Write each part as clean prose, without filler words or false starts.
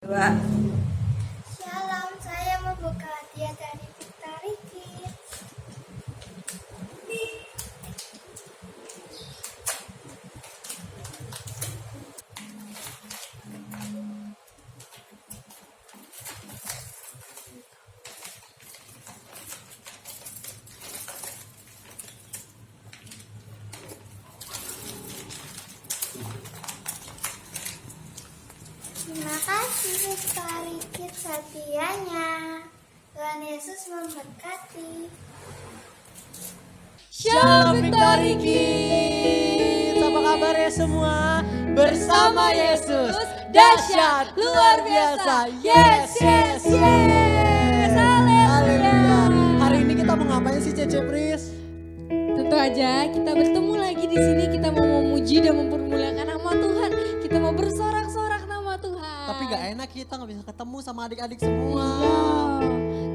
Dua. Shalom, saya membuka hadiah dari Victoriki. Terima kasih Victoriki hadiahnya. Tuhan Yesus memberkati. Shalom Victory Kids. Apa kabar ya semua? Bersama Yesus dahsyat luar biasa. Yes, yes, yes. Haleluya. Hari ini kita mau ngapain sih Cece Pris? Tentu aja kita bertemu lagi di sini, kita mau memuji dan mempermuliakan nama Tuhan. Kita mau bersorak-sorak nama Tuhan. Tapi gak enak kita gak bisa ketemu sama adik-adik semua. Iya,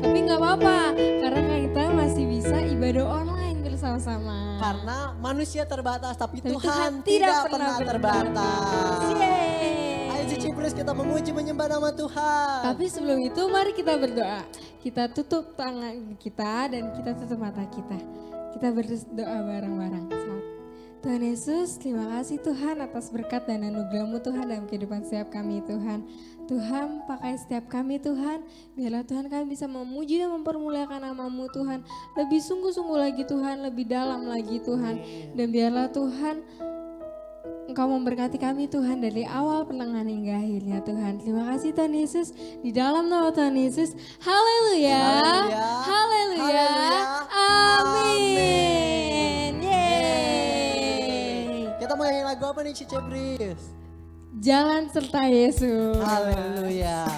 tapi nggak apa-apa karena kita masih bisa ibadah online bersama-sama. Karena manusia terbatas tapi Tapi Tuhan tidak pernah terbatas. Yeay. Ayo Cece Pris kita memuji menyembah nama Tuhan. Tapi sebelum itu mari kita berdoa. Kita tutup tangan kita dan kita tutup mata kita. Kita berdoa bareng-bareng. Tuhan Yesus, terima kasih Tuhan atas berkat dan anugerah-Mu Tuhan dalam kehidupan setiap kami Tuhan. Tuhan pakai setiap kami Tuhan, biarlah Tuhan kami bisa memuji dan mempermuliakan nama-Mu Tuhan. Lebih sungguh-sungguh lagi Tuhan, lebih dalam lagi Tuhan. Dan biarlah Tuhan Engkau memberkati kami Tuhan dari awal pertengahan hingga akhirnya Tuhan. Terima kasih Tuhan Yesus, di dalam nama Tuhan Yesus. Haleluya. Haleluya. Amin. Yeay. Kita mau nyanyi lagu apa nih Cece Pris? Jalan serta Yesus. Haleluya.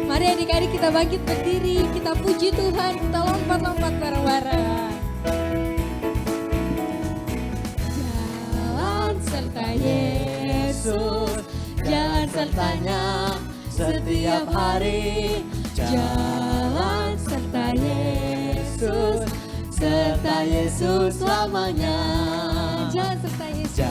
Mari adik-adik kita bangkit berdiri, kita puji Tuhan, kita lompat-lompat bareng-bareng. Jalan serta Yesus, jalan sertanya setiap hari. Jalan serta Yesus, serta Yesus selamanya. Jalan serta Yesus.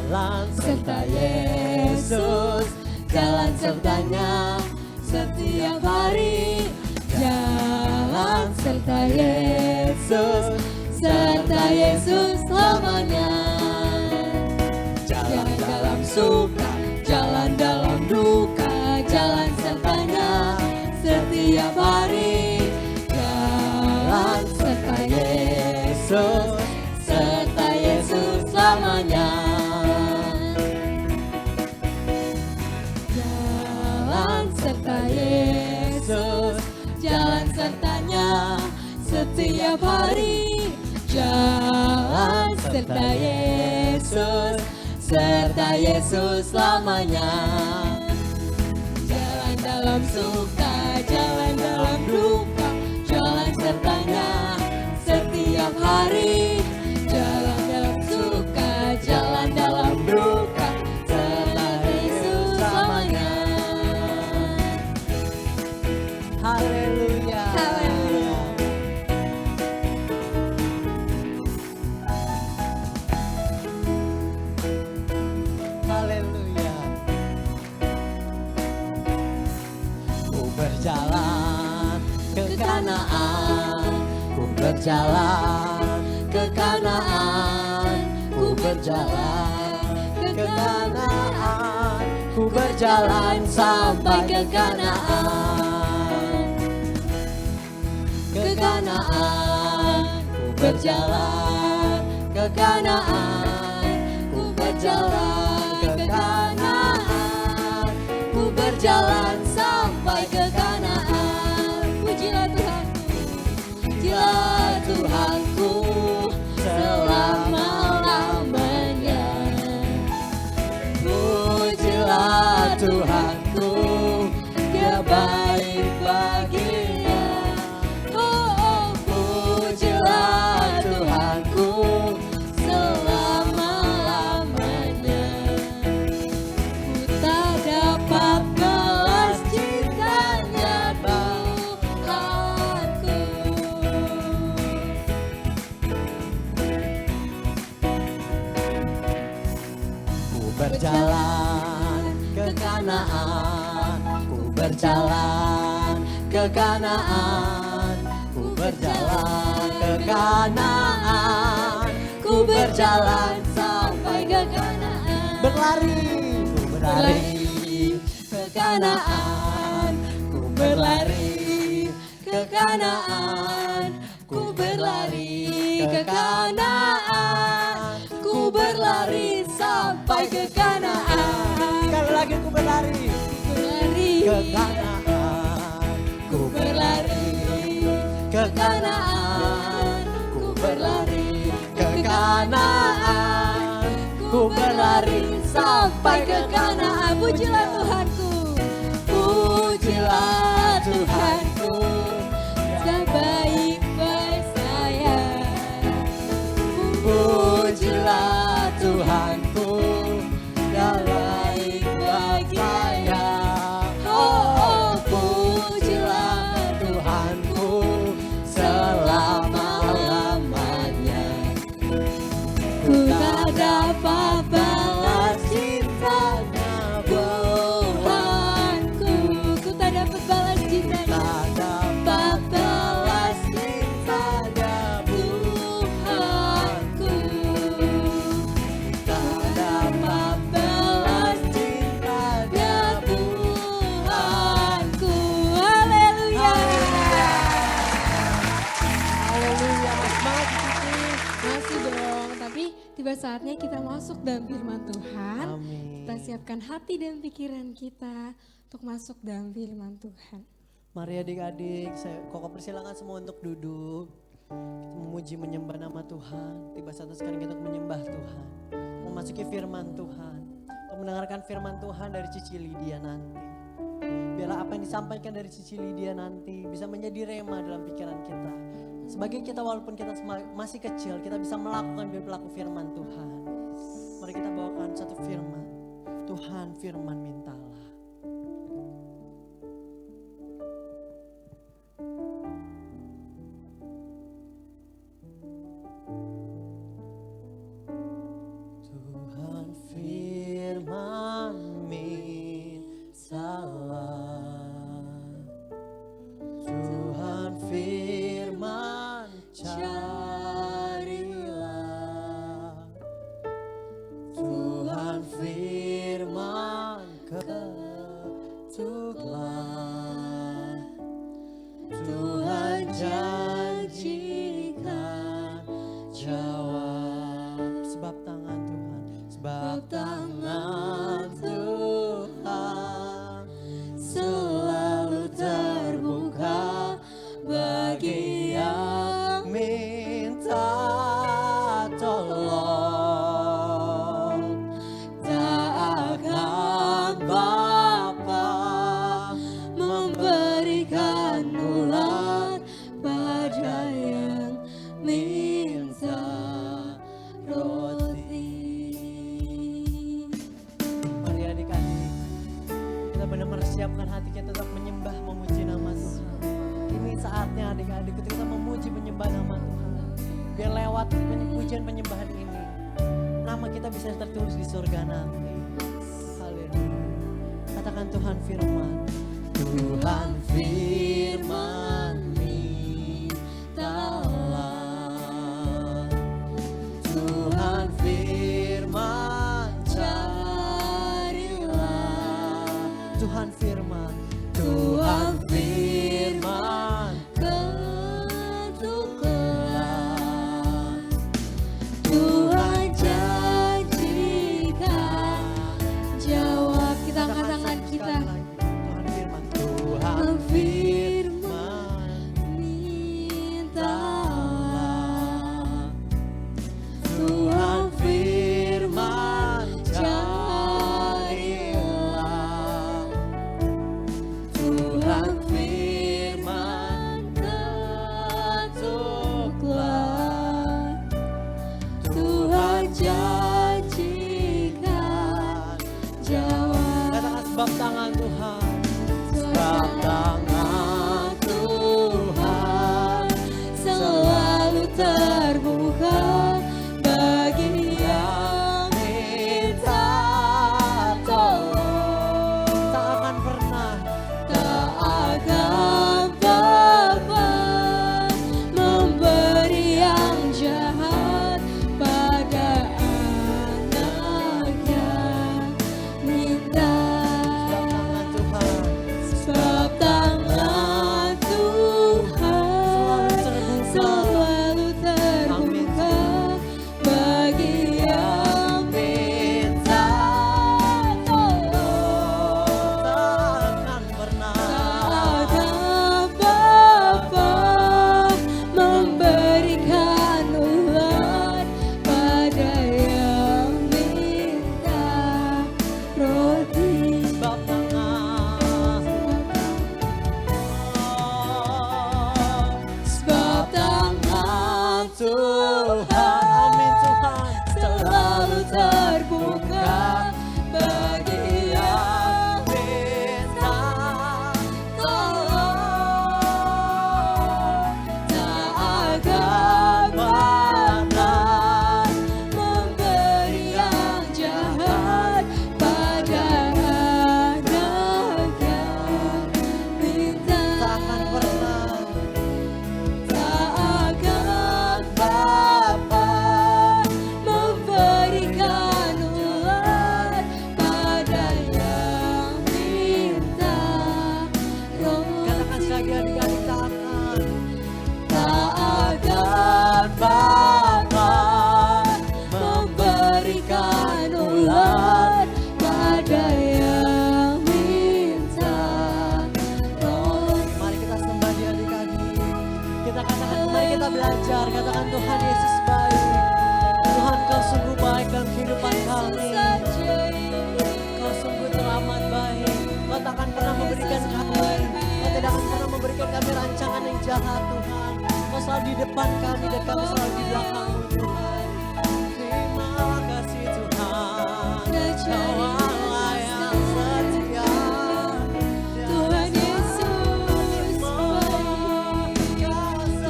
Jalan serta Yesus, jalan sertanya setiap hari. Jalan serta Yesus, serta Yesus selamanya. Jalan dalam suka, jalan dalam duka, jalan sertanya setiap hari. Jalan serta Yesus, serta Yesus selamanya. Jalan serta Yesus, jalan sertanya setiap hari. Jalan serta Yesus, serta Yesus selamanya. Jalan dalam suka, jalan dalam duka, jalan sertanya setiap hari. Jalan dalam suka, jalan dalam duka, serta Yesus selamanya. Haleluya. Haleluya. Haleluya. Ku berjalan ke Kanaan, ku berjalan ke Kanaan, ku berjalan ke Kanaan, ku berjalan sampai ke Kanaan. Ke Kanaan, ku berjalan ke Kanaan, ku berjalan ke Kanaan, ku berjalan sampai ke Kanaan. Pujilah Tuhanku, Pujilah Tuhanku selama-lamanya. Pujilah Tuhanku, Dia baik baginya. Oh, pujilah Tuhanku selama-lamanya. ku tak dapat balas cintanya Tuhanku. Ku berjalan ke Kanaan, ku berjalan ke Kanaan, ku berjalan ke Kanaan, ku berjalan sampai ke Kanaan. Berlari, ku berlari ke Kanaan, ku berlari ke Kanaan, ku berlari ke Kanaan, ku berlari sampai ke Kanaan. Sekali lagi ku berlari, berlari ke Kanaan, ku berlari ke Kanaan, ku berlari ke Kanaan, ku berlari sampai ke Kanaan. Pujilah Tuhanku, pujilah Tuhanku, sebaik-baik saya. Pujilah Tuhanku, sebaik-baik saya. Oh, pujilah Tuhanku selama-lamanya. Ku tak dapat balas cintanya Tuhanku, ku tak dapat balas cintanya, tak dapat balas cintanya Tuhanku, tak dapat balas cintanya Tuhanku. Haleluya. Haleluya, semangat Kiki. Masih dong, tapi tiba saatnya kita masuk dalam firman Tuhan. Amin. Kita siapkan hati dan pikiran kita untuk masuk dalam firman Tuhan. Mari adik-adik, Koko persilakan semua untuk duduk. Kita memuji menyembah nama Tuhan. Tiba saatnya sekarang kita untuk menyembah Tuhan. Memasuki firman Tuhan. Untuk mendengarkan firman Tuhan dari Cici Lydia nanti. Biarlah apa yang disampaikan dari Cici Lydia nanti bisa menjadi rema dalam pikiran kita. Sebagai kita walaupun kita masih kecil, kita bisa melakukan berlaku firman Tuhan. Mari kita bawakan satu firman. Tuhan firman mintalah. Tuhan firman mintalah. Tuhan firman carilah. Tuhan firman ketuklah. Tuhan janjikan jawab. Sebab tangan Tuhan, sebab tangan Tuhan selalu terbuka bagi yang minta tolong. Tak akan Bapa memberikan ulang pada yang minta roti. Mari adik-adik, kita benar-benar siapkan hati kita untuk menyembah, memuji nama Tuhan. Ini saatnya adik-adik kita memuji menyembah nama Tuhan. Biar lewat pujian penyembahan ini, nama kita bisa tertulis di surga nanti. Haleluya. Katakan Tuhan firman. Tuhan firman mintalah. Tuhan firman carilah. Tuhan firman. Tuhan firman ketuklah. Tuhan janjikan jawab. Kita angkat tangan kita. Tuhan firman. Tuhan firman mintalah. Tuhan firman carilah. Tuhan firman ketuklah. Tuhan janjikan jawab. Katakan sebab tangan Tuhan. Sebab tangan Tuhan selalu terbuka bagi yang minta tolong. selalu di depan kami dan kami selalu di belakang-Mu Tuhan. Terima kasih Tuhan, Kau Allah yang setia. Tuhan Yesus baik,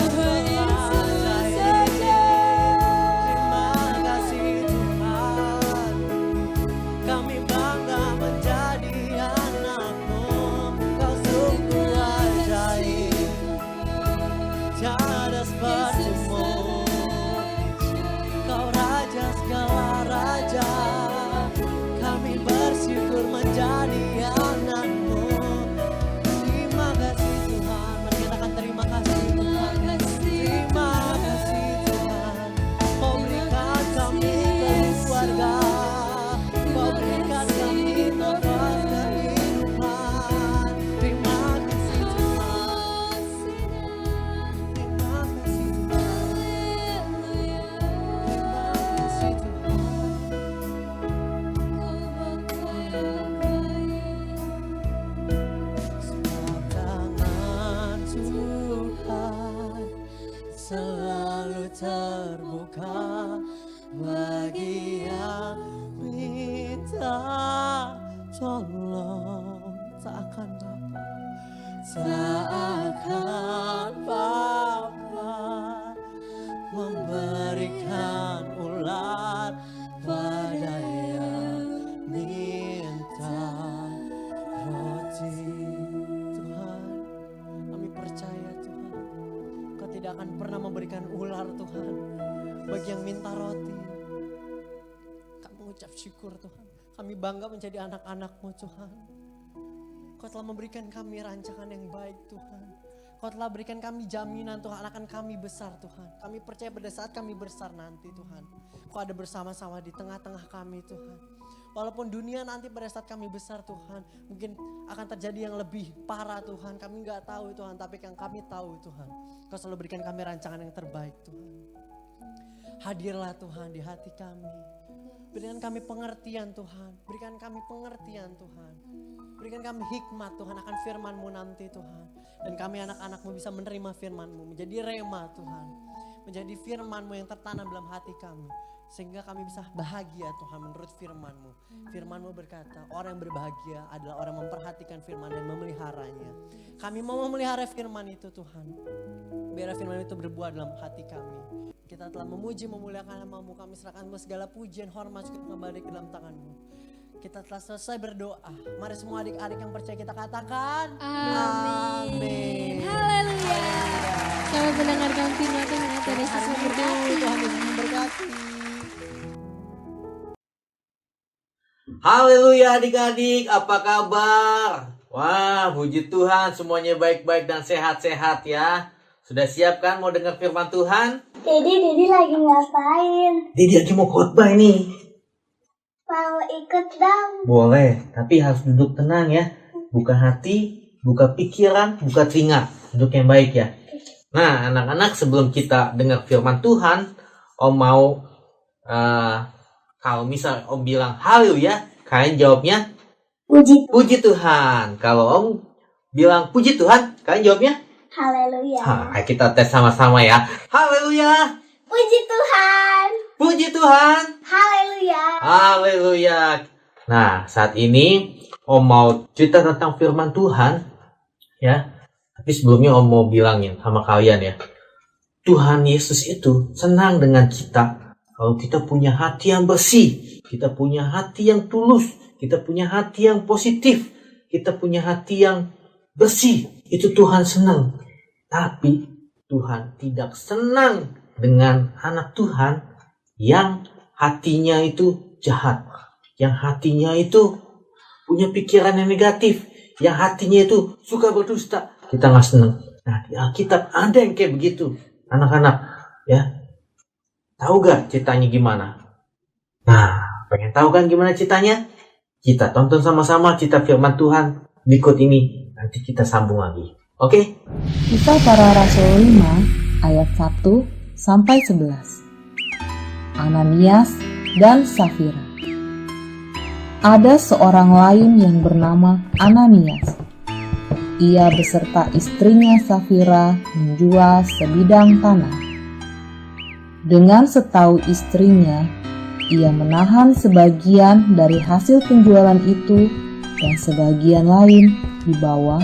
Tuhan Yesus saja. Terima kasih Tuhan, kami bangga menjadi anak-Mu. Kau sungguh ajaib, tiada seperti-Mu. Kau raja segala raja, kami bersyukur menjadi anak-Mu. Terima kasih Tuhan, mari katakan terima kasih Tuhan. Terima kasih Tuhan, Kau berikan kami keluarga, Kau berikan kami nafas kehidupan. Terima kasih Tuhan, terima kasih Tuhan, terima kasih Tuhan. Sebab tangan Tuhan selalu terbuka bagi yang minta tolong. Seakan Bapa memberikan ular pada yang minta roti. Tuhan, kami percaya Tuhan, Kau tidak akan pernah memberikan ular Tuhan bagi yang minta roti. Kami mengucap syukur Tuhan, kami bangga menjadi anak-anak-Mu Tuhan. Kau telah memberikan kami rancangan yang baik Tuhan. Kau telah berikan kami jaminan Tuhan akan kami besar Tuhan. Kami percaya pada saat kami besar nanti Tuhan, Kau ada bersama-sama di tengah-tengah kami Tuhan. Walaupun dunia nanti pada saat kami besar Tuhan, mungkin akan terjadi yang lebih parah Tuhan. Kami gak tahu Tuhan, tapi yang kami tahu Tuhan, Kau selalu berikan kami rancangan yang terbaik Tuhan. Hadirlah Tuhan di hati kami. Berikan kami pengertian Tuhan, berikan kami pengertian Tuhan. Berikan kami hikmat Tuhan akan firman-Mu nanti Tuhan. Dan kami anak-anak-Mu bisa menerima firman-Mu, menjadi rema Tuhan. Menjadi firman-Mu yang tertanam dalam hati kami. Sehingga kami bisa bahagia Tuhan menurut firman-Mu. Firman-Mu berkata, orang yang berbahagia adalah orang yang memperhatikan firman dan memeliharanya. Kami mau memelihara firman itu Tuhan. Biar firman itu berbuah dalam hati kami. Kita telah memuji, memuliakan nama-Mu. Kami serahkan segala pujian, hormat, syukur kembali ke dalam tangan-Mu. Kita telah selesai berdoa. Mari semua adik-adik yang percaya kita katakan Amin. Haleluya. Selamat mendengarkan firman Tuhan. Tuhan Yesus memberkati. Tuhan Yesus memberkati. Haleluya adik-adik, apa kabar? Wah, puji Tuhan semuanya baik-baik dan sehat-sehat ya. Sudah siap kan mau dengar firman Tuhan? Didi lagi ngapain? Didi lagi mau khotbah ini. Mau ikut dong? Boleh, tapi harus duduk tenang ya. Buka hati, buka pikiran, buka telinga. Duduk yang baik ya. Nah anak-anak, sebelum kita dengar firman Tuhan, Om mau kalau misal Om bilang haleluya, kalian jawabnya puji Tuhan. Kalau Om bilang puji Tuhan, kalian jawabnya Haleluya. Kita tes sama-sama ya. Haleluya. Puji Tuhan. Puji Tuhan. Haleluya. Haleluya. Nah, saat ini Om mau cerita tentang firman Tuhan ya. Tapi sebelumnya Om mau bilangin sama kalian ya. Tuhan Yesus itu senang dengan kita kalau kita punya hati yang bersih, kita punya hati yang tulus, kita punya hati yang positif, kita punya hati yang bersih. Itu Tuhan senang. Tapi Tuhan tidak senang dengan anak Tuhan yang hatinya itu jahat, yang hatinya itu punya pikiran yang negatif, yang hatinya itu suka berdusta. Kita nggak senang. Nah, di Alkitab ada yang kayak begitu, anak-anak ya. Tahu gak ceritanya gimana? Nah, pengen tahu kan gimana ceritanya? Kita tonton sama-sama cerita firman Tuhan berikut ini. Nanti kita sambung lagi. Oke? Kisah Para Rasul 5 ayat 1 sampai 11. Ananias dan Safira. Ada seorang lain yang bernama Ananias. ia beserta istrinya Safira menjual sebidang tanah. Dengan setahu istrinya, ia menahan sebagian dari hasil penjualan itu dan sebagian lain dibawa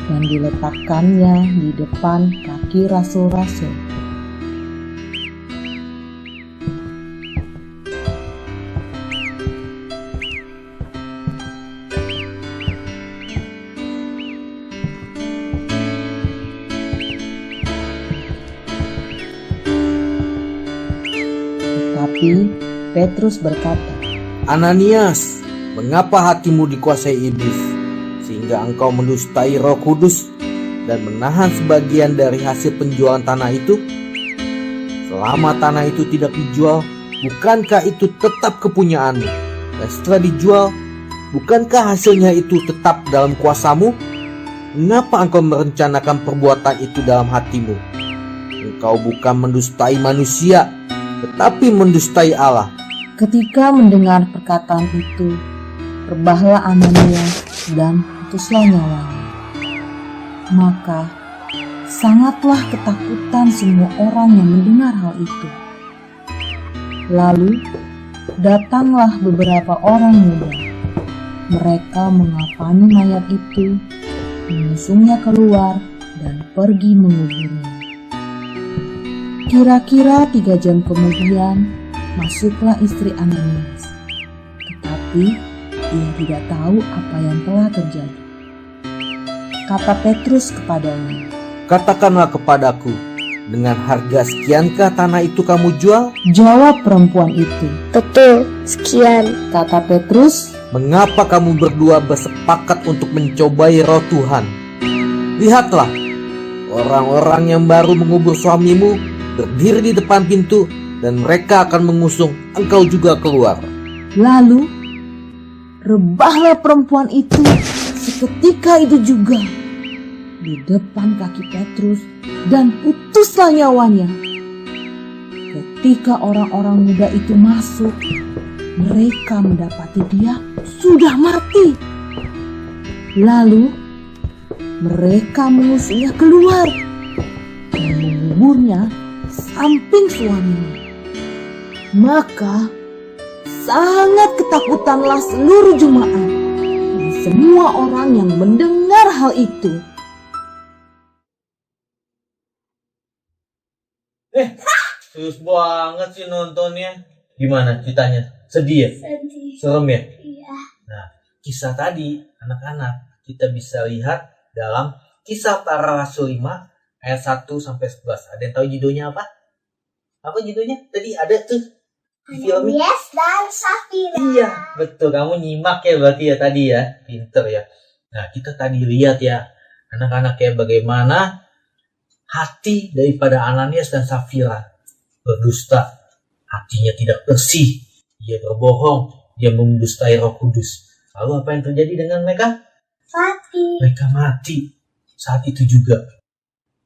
dan diletakkannya di depan kaki rasul-rasul. Tetapi Petrus berkata, Ananias, mengapa hatimu dikuasai iblis, sehingga engkau mendustai Roh Kudus dan menahan sebagian dari hasil penjualan tanah itu? Selama tanah itu tidak dijual, bukankah itu tetap kepunyaanmu? Dan setelah dijual, bukankah hasilnya itu tetap dalam kuasamu? Mengapa engkau merencanakan perbuatan itu dalam hatimu? Engkau bukan mendustai manusia, tetapi mendustai Allah. ketika mendengar perkataan itu, rebahlah Ananias dan putuslah nyawanya. Maka sangatlah ketakutan semua orang yang mendengar hal itu. Lalu datanglah beberapa orang muda. Mereka mengapani mayat itu, mengusungnya keluar, dan pergi menguburnya. Kira-kira 3 jam kemudian, masuklah istri Ananias. Tetapi ia tidak tahu apa yang telah terjadi. Kata Petrus kepadanya, Katakanlah kepadaku, dengan harga sekiankah tanah itu kamu jual? jawab perempuan itu. Betul, sekian. Kata Petrus, Mengapa kamu berdua bersepakat untuk mencobai roh Tuhan? Lihatlah, orang-orang yang baru mengubur suamimu berdiri di depan pintu, dan mereka akan mengusung engkau juga keluar. lalu rebahlah perempuan itu seketika itu juga di depan kaki Petrus dan putuslah nyawanya. Ketika orang-orang muda itu masuk, mereka mendapati dia sudah mati. Lalu mereka mengusungnya keluar dan menguburnya samping suaminya. Maka sangat ketakutanlah seluruh jemaat dan semua orang yang mendengar hal itu. Serius banget sih nontonnya. Gimana ceritanya? Sedih ya? Sedih. Serem ya? Iya. Nah, kisah tadi anak-anak kita bisa lihat dalam Kisah Para Rasul 5 ayat 1 sampai 11. Ada yang tahu judulnya apa? Apa judulnya? Tadi ada tuh di filmnya. Yes dan Safira. Iya, betul. Kamu nyimak ya berarti ya tadi ya. Pinter ya. Nah, kita tadi lihat ya anak-anak ya bagaimana hati daripada Ananias dan Safira berdusta. Hatinya tidak bersih. Dia berbohong. Dia mendustai Roh Kudus. Lalu apa yang terjadi dengan mereka? Mati. Mereka mati saat itu juga.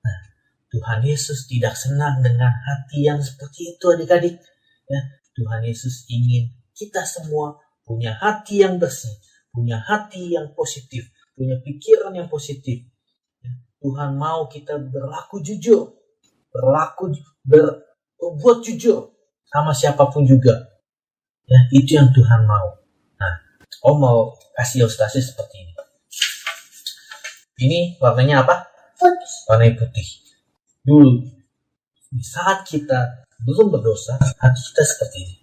Nah, Tuhan Yesus tidak senang dengan hati yang seperti itu adik-adik. Ya, Tuhan Yesus ingin kita semua punya hati yang bersih, punya hati yang positif, punya pikiran yang positif. Ya, Tuhan mau kita berlaku jujur, berbuat jujur sama siapapun juga. Ya, itu yang Tuhan mau. Nah, Om mau kasih ilustrasi seperti ini. Ini warnanya apa? Putih. Warnanya putih. Dulu, di saat kita belum berdosa, hati kita seperti ini.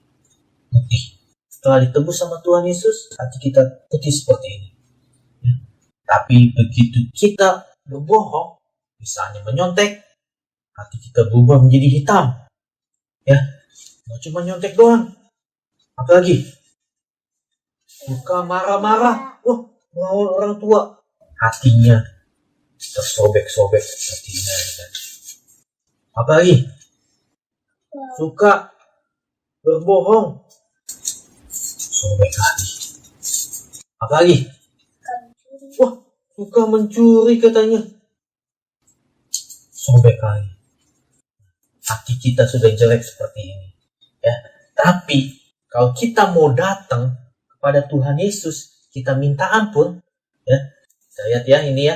Putih. Setelah ditebus sama Tuhan Yesus, hati kita putih seperti ini. Ya. Tapi begitu kita berbohong, misalnya menyontek, hati kita berubah menjadi hitam. Ya, nggak cuma nyontek doang. Apalagi? Suka marah-marah. Wah, melawan orang tua. Hatinya tersobek-sobek seperti ini. Apalagi? Suka berbohong. Sobek hati. Apalagi? Wah, suka mencuri katanya. Sobek kali. Hati kita sudah jelek seperti ini. Ya, tapi kalau kita mau datang kepada Tuhan Yesus, kita minta ampun, ya. Kita lihat ya ini ya.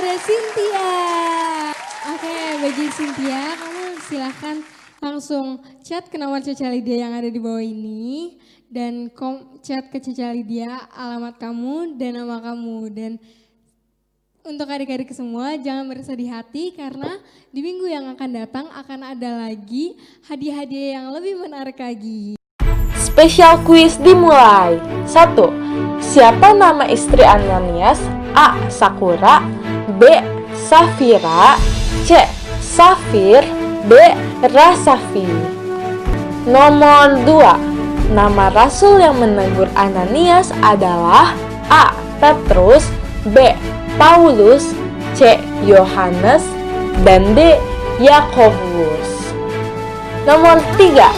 ada Cynthia. Oke, bagi Cynthia, kamu silahkan langsung chat ke nomor Caca Lydia yang ada di bawah ini. Dan chat ke Caca Lydia alamat kamu dan nama kamu. Dan untuk adik-adik semua jangan bersedih hati karena di minggu yang akan datang akan ada lagi hadiah-hadiah yang lebih menarik lagi. Spesial kuis dimulai. 1. Siapa nama istri Ananias? A. Sakura, B. Safira, C. Safir, D. Rasafi. Nomor 2. Nama rasul yang menegur Ananias adalah A. Petrus, B. Paulus, C. Yohanes, dan D. Yakobus. Nomor 3.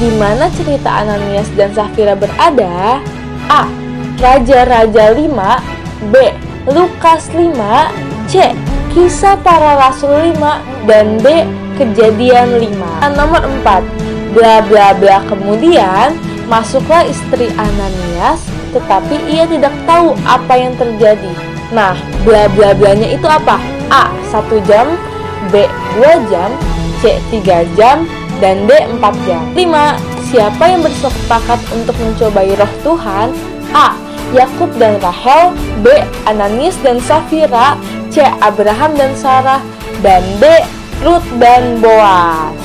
Di mana cerita Ananias dan Safira berada? A. Raja-Raja 5, B. Lukas 5, C. Kisah Para Rasul 5, dan D. Kejadian 5. Nomor 4. Bla bla bla kemudian masuklah istri Ananias, tetapi ia tidak tahu apa yang terjadi. Nah, bla bla blanya itu apa? A. 1 jam, B. 2 jam, C. 3 jam, dan D. 4 jam. 5. Siapa yang bersepakat untuk mencobai roh Tuhan? A. Yakub dan Rahel, B. Ananias dan Safira, C. Abraham dan Sarah, dan D. Ruth dan Boaz.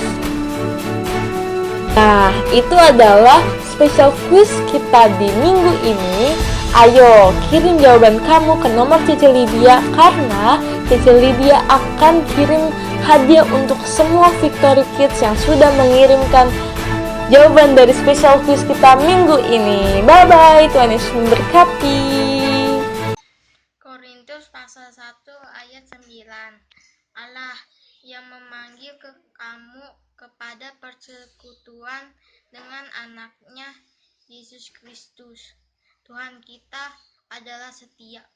Nah, itu adalah special quiz kita di minggu ini. Ayo, kirim jawaban kamu ke nomor Cici Lydia karena Cici Lydia akan kirim hadiah untuk semua Victory Kids yang sudah mengirimkan jawaban dari special quiz kita minggu ini. Bye-bye, Tuhan Yesus memberkati. Korintus pasal 1 ayat 9. Allah yang memanggil kamu kepada persekutuan dengan anaknya Yesus Kristus. Tuhan kita adalah setia.